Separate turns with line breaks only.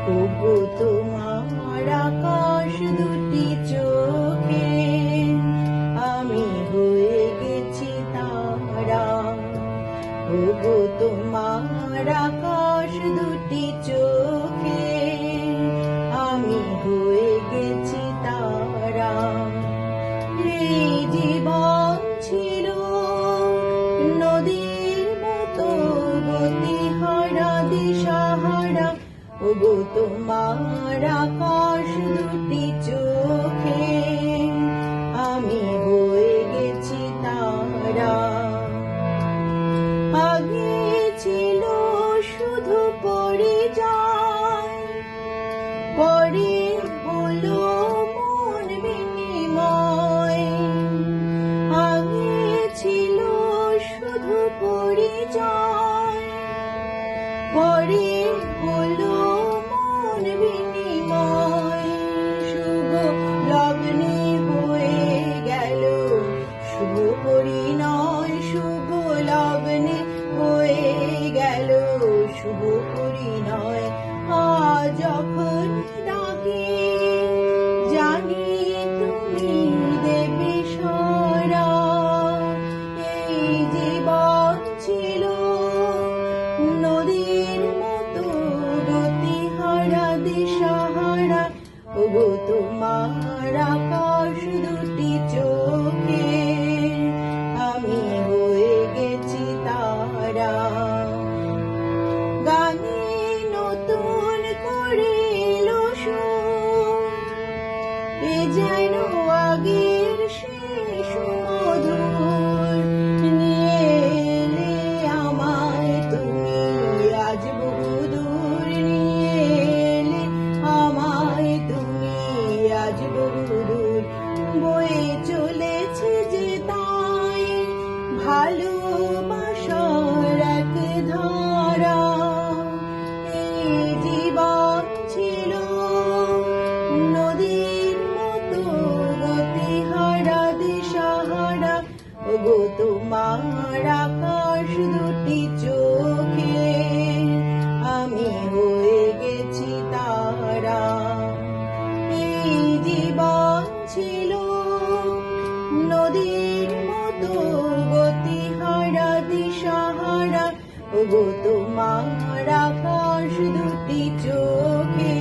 ওগো তোমার আকাশ দুটি চোখে আমি হয়ে গেছি তারা। ওগো তোমার আকাশ দুটি চোখে আমি হয়ে গেছি তারা। এই জীবন ছিল নদীর মতো গতিহারা দিশাহারা। ওগো তোমার আকাশ দুটি চোখে আমি হয়ে গেছি তারা। আগে ছিল শুধু পরিচয়, পরে হলো মন বিনিময়। আগে ছিল শুধু পরিচয়, পরে হলো মন বিনিময়। শুভ লগ্নে হয়ে গেল শুভ পরিণয়। শুভ লগ্নে হয়ে গেল শুভ পরিণয়। আজ যখন ডাকি জানি তুমি দেবে সাড়া। এই জীবন ছিল নদীর মতো গতিহারা দিশাহারা। ওগো তোমার আকাশ দুটি চোখে আমি হয়ে গেছি তারা। গানে নতুন করে এলো সুর, এ যেন আগের শেষ মধুর। নিয়ে এলে আমায় তুমি আজ বহুদূর। নিয়ে এলে আমায় তুমি আজ বহুদূর। বয়ে চলেছে যে তাই ভালোবাসার এক ধারা। এই জীবন ছিল নদীর মতো গতিহারা দিশাহারা। ওগো তোমার আকাশ দুটি চোখে আমি হয়ে গেছি তারা। এই জীবন ছিল নদীর মতো গতিহারা দিশাহারা। ওগো তোমার আকাশ দুটি চোখে